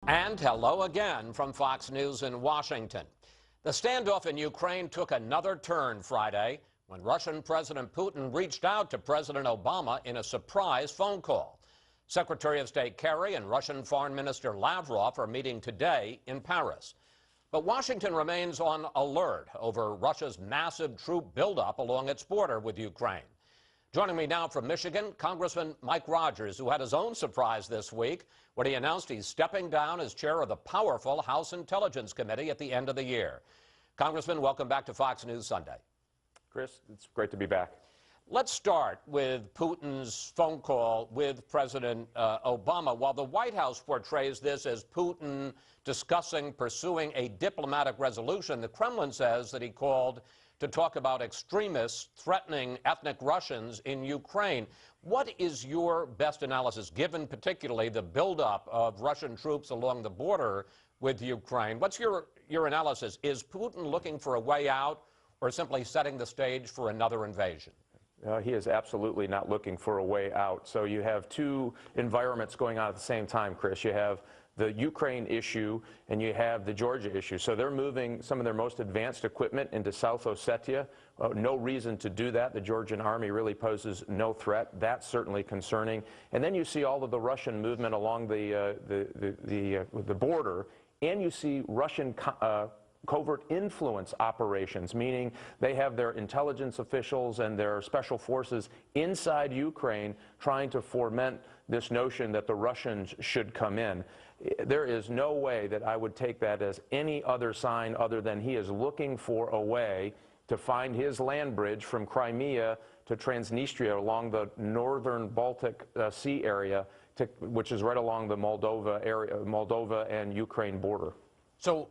And hello again from Fox News in Washington. The standoff in Ukraine took another turn Friday when Russian President Putin reached out to President Obama in a surprise phone call. Secretary of State Kerry and Russian Foreign Minister Lavrov are meeting today in Paris. But Washington remains on alert over Russia's massive troop buildup along its border with Ukraine. Joining me now from Michigan, Congressman Mike Rogers, who had his own surprise this week when he announced he's stepping down as chair of the powerful House Intelligence Committee at the end of the year. Congressman, welcome back to Fox News Sunday. Chris, it's great to be back. Let's start with Putin's phone call with President Obama. While the White House portrays this as Putin discussing pursuing a diplomatic resolution, the Kremlin says that he called to talk about extremists threatening ethnic Russians in Ukraine. What is your best analysis, given particularly the buildup of Russian troops along the border with Ukraine? What's your analysis? Is Putin looking for a way out or simply setting the stage for another invasion? He is absolutely not looking for a way out. So you have two environments going on at the same time, Chris. You have the Ukraine issue and you have the Georgia issue. So they're moving some of their most advanced equipment into South Ossetia. No reason to do that. The Georgian army really poses no threat. That's certainly concerning. And then you see all of the Russian movement along the border, and you see Russian covert influence operations, meaning they have their intelligence officials and their special forces inside Ukraine trying to foment this notion that the Russians should come in. There is no way that I would take that as any other sign other than he is looking for a way to find his land bridge from Crimea to Transnistria along the northern Baltic Sea area, which is right along the Moldova and Ukraine border. So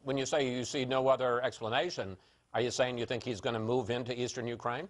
when you say you see no other explanation, are you saying you think he's going to move into eastern Ukraine?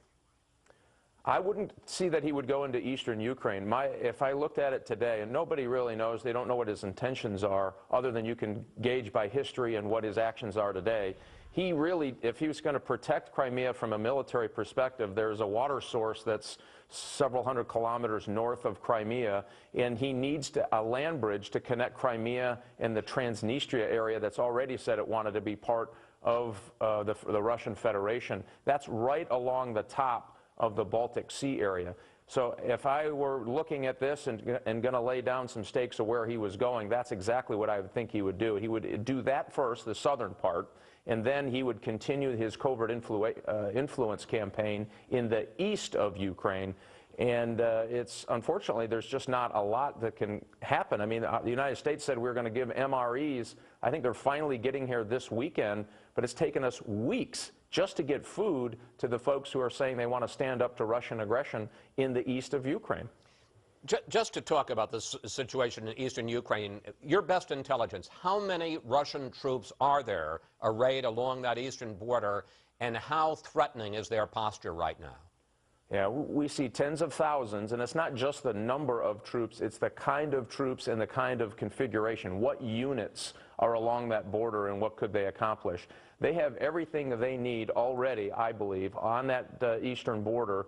I wouldn't see that he would go into eastern Ukraine. If I looked at it today, and nobody really knows, they don't know what his intentions are, other than you can gauge by history and what his actions are today. He really, if he was going to protect Crimea from a military perspective, there's a water source that's several hundred kilometers north of Crimea, and he needs a land bridge to connect Crimea and the Transnistria area that's already said it wanted to be part of the Russian Federation. That's right along the top of the Baltic Sea area. So if I were looking at this and going to lay down some stakes of where he was going, that's exactly what I would think he would do. He would do that first, the southern part, and then he would continue his covert influence campaign in the east of Ukraine. And unfortunately, there's just not a lot that can happen. I mean, the United States said we were going to give MREs. I think they're finally getting here this weekend, but it's taken us weeks just to get food to the folks who are saying they want to stand up to Russian aggression in the east of Ukraine. Just to talk about this situation in eastern Ukraine, your best intelligence, how many Russian troops are there arrayed along that eastern border, and how threatening is their posture right now? Yeah, we see tens of thousands, and it's not just the number of troops, it's the kind of troops and the kind of configuration. What units are along that border and what could they accomplish? They have everything that they need already, I believe, on that eastern border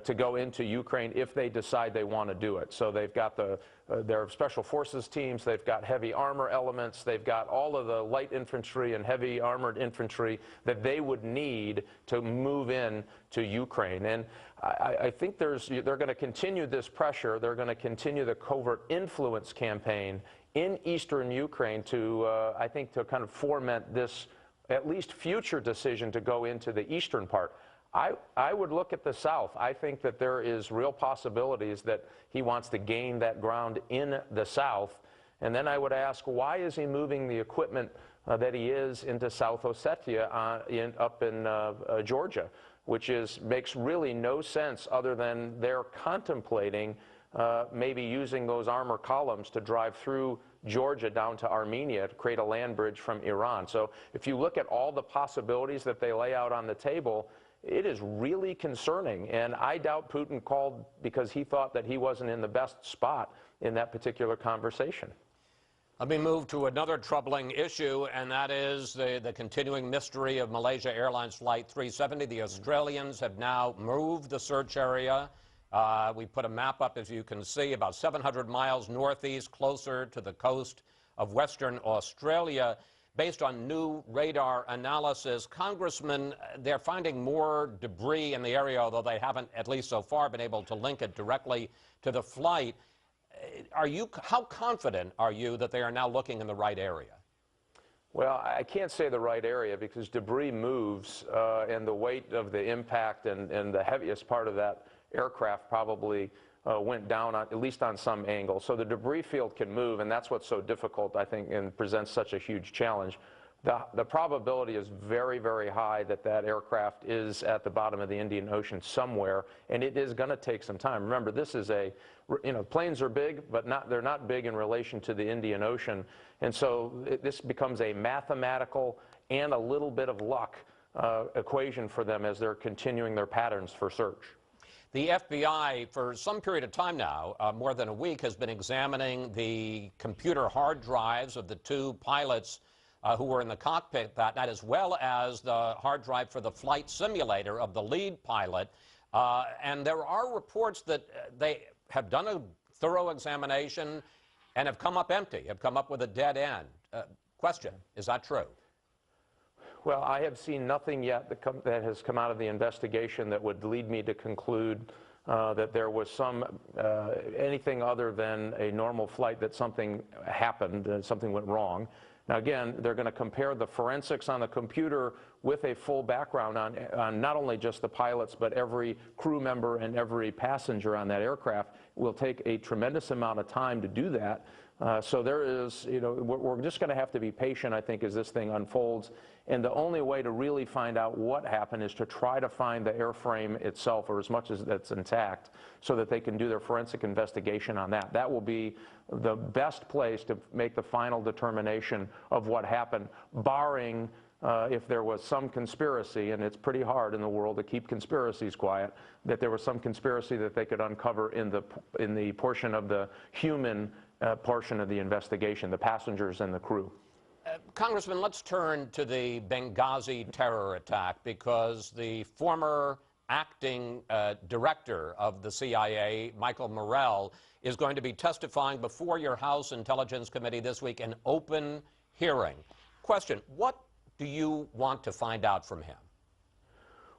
to go into Ukraine if they decide they want to do it. So they've got their special forces teams, they've got heavy armor elements, they've got all of the light infantry and heavy armored infantry that they would need to move in to Ukraine. And I think they're going to continue this pressure. They're going to continue the covert influence campaign in eastern Ukraine to, I think, to kind of foment this at least future decision to go into the eastern part. I would look at the south. I think that there is real possibilities that he wants to gain that ground in the south. And then I would ask, why is he moving the equipment that he is into South Ossetia up in Georgia, which makes really no sense other than they're contemplating maybe using those armor columns to drive through Georgia down to Armenia to create a land bridge from Iran. So if you look at all the possibilities that they lay out on the table, it is really concerning. And I doubt Putin called because he thought that he wasn't in the best spot in that particular conversation. Let me move to another troubling issue, and that is the continuing mystery of Malaysia Airlines Flight 370. The Australians have now moved the search area. We put a map up, as you can see, about 700 miles northeast, closer to the coast of Western Australia. Based on new radar analysis, Congressman, they're finding more debris in the area, although they haven't, at least so far, been able to link it directly to the flight. How confident are you that they are now looking in the right area? Well, I can't say the right area because debris moves, and the weight of the impact and the heaviest part of that aircraft probably went down, at least on some angle. So the debris field can move, and that's what's so difficult, I think, and presents such a huge challenge. The probability is very, very high that that aircraft is at the bottom of the Indian Ocean somewhere, and it is going to take some time. Remember, this is planes are big, but they're not big in relation to the Indian Ocean. And so this becomes a mathematical and a little bit of luck equation for them as they're continuing their patterns for search. The FBI, for some period of time now, more than a week, has been examining the computer hard drives of the two pilots who were in the cockpit that night, as well as the hard drive for the flight simulator of the lead pilot. And there are reports that they have done a thorough examination and have come up empty, have come up with a dead end. Question, is that true? Well, I have seen nothing yet that has come out of the investigation that would lead me to conclude that there was anything other than a normal flight, that something happened, something went wrong. Now, again, they're going to compare the forensics on the computer with a full background on not only just the pilots, but every crew member and every passenger on that aircraft. It will take a tremendous amount of time to do that. So there is, we're just going to have to be patient, I think, as this thing unfolds. And the only way to really find out what happened is to try to find the airframe itself, or as much as that's intact, so that they can do their forensic investigation on that. That will be the best place to make the final determination of what happened, barring if there was some conspiracy, and it's pretty hard in the world to keep conspiracies quiet, that there was some conspiracy that they could uncover in the portion of the human portion of the investigation, the passengers and the crew. Congressman, let's turn to the Benghazi terror attack, because the former acting director of the CIA, Michael Morell, is going to be testifying before your House Intelligence Committee this week in open hearing. Question, what do you want to find out from him?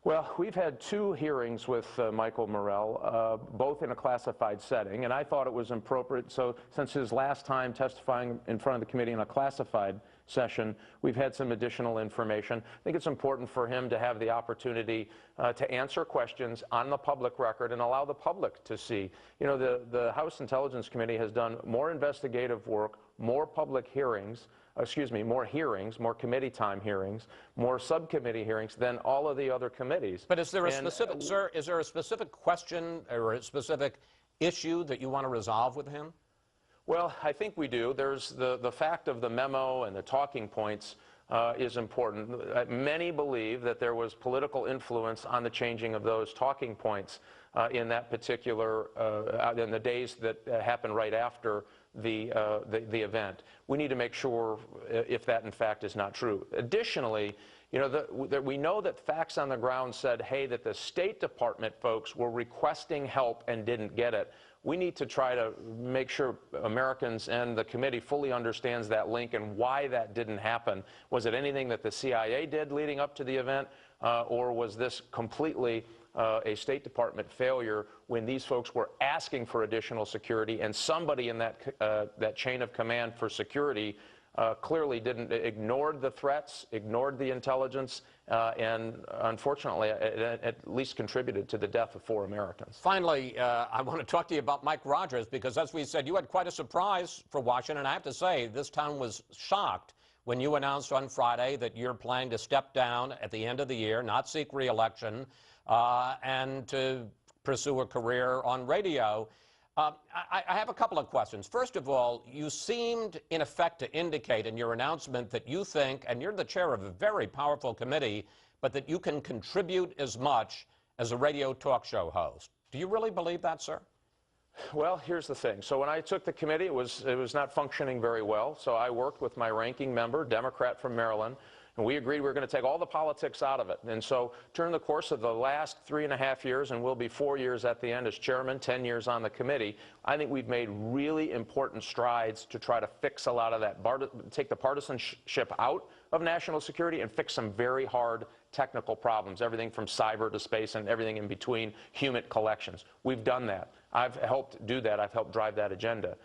Well, we've had two hearings with Michael Morell, both in a classified setting, and I thought it was appropriate. So since his last time testifying in front of the committee in a classified session, we've had some additional information. I think it's important for him to have the opportunity to answer questions on the public record and allow the public to see. The House Intelligence Committee has done more investigative work, more public hearings, more hearings, more committee time hearings, more subcommittee hearings than all of the other committees. But is there a specific, sir, is there a specific question or a specific issue that you want to resolve with him? Well, I think we do. There's the fact of the memo and the talking points is important. Many believe that there was political influence on the changing of those talking points in that particular, in the days that happened right after the event. We need to make sure if that in fact is not true. Additionally, we know that facts on the ground said, hey, that the State Department folks were requesting help and didn't get it. We need to try to make sure Americans and the committee fully understands that link and why that didn't happen. Was it anything that the CIA did leading up to the event, or was this completely a State Department failure when these folks were asking for additional security, and somebody in that chain of command for security clearly ignored the threats, ignored the intelligence, and unfortunately at least contributed to the death of 4 Americans. Finally, I want to talk to you about Mike Rogers, because as we said, you had quite a surprise for Washington. I have to say, this town was shocked when you announced on Friday that you're planning to step down at the end of the year, not seek re-election, and to pursue a career on radio. I have a couple of questions. First of all, you seemed, in effect, to indicate in your announcement that you think, and you're the chair of a very powerful committee, but that you can contribute as much as a radio talk show host. Do you really believe that, sir? Well, here's the thing. So when I took the committee, it was not functioning very well. So I worked with my ranking member, Democrat from Maryland. And we agreed we were going to take all the politics out of it. And so during the course of the last 3.5 years, and we'll be 4 years at the end as chairman, 10 years on the committee, I think we've made really important strides to try to fix a lot of that, take the partisanship out of national security and fix some very hard technical problems, everything from cyber to space and everything in between, human collections. We've done that. I've helped do that. I've helped drive that agenda.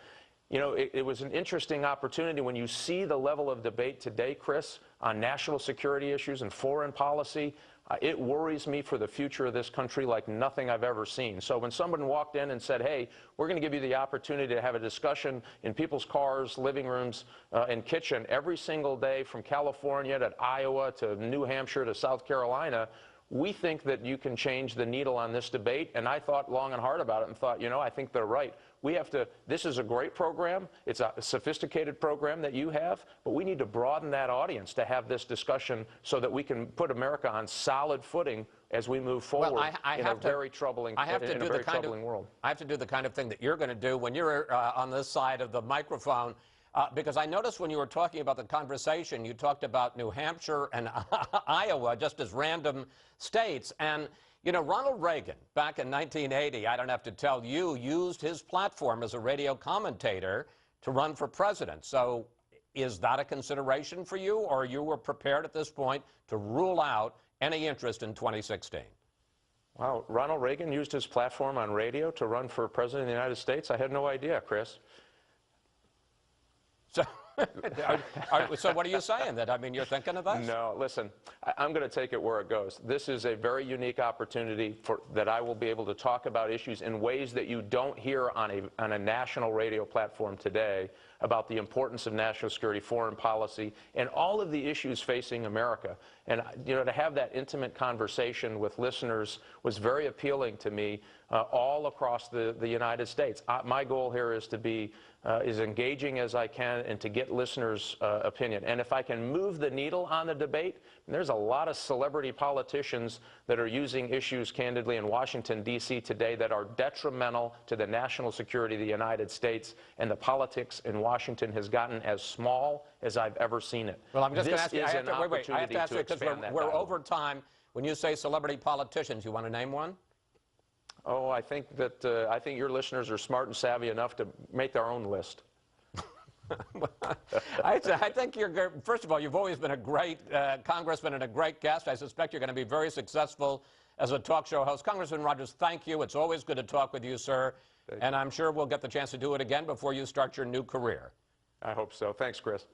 You know, it was an interesting opportunity when you see the level of debate today, Chris, on national security issues and foreign policy. It worries me for the future of this country like nothing I've ever seen. So when someone walked in and said, hey, we're going to give you the opportunity to have a discussion in people's cars, living rooms, and kitchen every single day from California to Iowa to New Hampshire to South Carolina, we think that you can change the needle on this debate. And I thought long and hard about it and thought, you know, I think they're right. We have to, this is a great program. It's a sophisticated program that you have, but we need to broaden that audience to have this discussion so that we can put America on solid footing as we move forward in a very troubling world. I have to do the kind of thing that you're going to do when you're on this side of the microphone, because I noticed when you were talking about the conversation, you talked about New Hampshire and Iowa just as random states. And you know, Ronald Reagan, back in 1980, I don't have to tell you, used his platform as a radio commentator to run for president. So is that a consideration for you, or you were prepared at this point to rule out any interest in 2016? Wow, Ronald Reagan used his platform on radio to run for president of the United States? I had no idea, Chris. So, so what are you saying? That, I mean, you're thinking of this? No, listen, I'm going to take it where it goes. This is a very unique opportunity that I will be able to talk about issues in ways that you don't hear on a national radio platform today about the importance of national security, foreign policy, and all of the issues facing America. And, you know, to have that intimate conversation with listeners was very appealing to me all across the United States. My goal here is to be as engaging as I can and to get listeners' opinion. And if I can move the needle on the debate, there's a lot of celebrity politicians that are using issues candidly in Washington, D.C. today that are detrimental to the national security of the United States, and the politics in Washington has gotten as small as I've ever seen it. Well, I'm just going to ask you, I have to ask you, because we're over time. When you say celebrity politicians, you want to name one? Oh, I think your listeners are smart and savvy enough to make their own list. I think you're, first of all, you've always been a great congressman and a great guest. I suspect you're going to be very successful as a talk show host. Congressman Rogers, thank you. It's always good to talk with you, sir. And I'm sure we'll get the chance to do it again before you start your new career. I hope so. Thanks, Chris.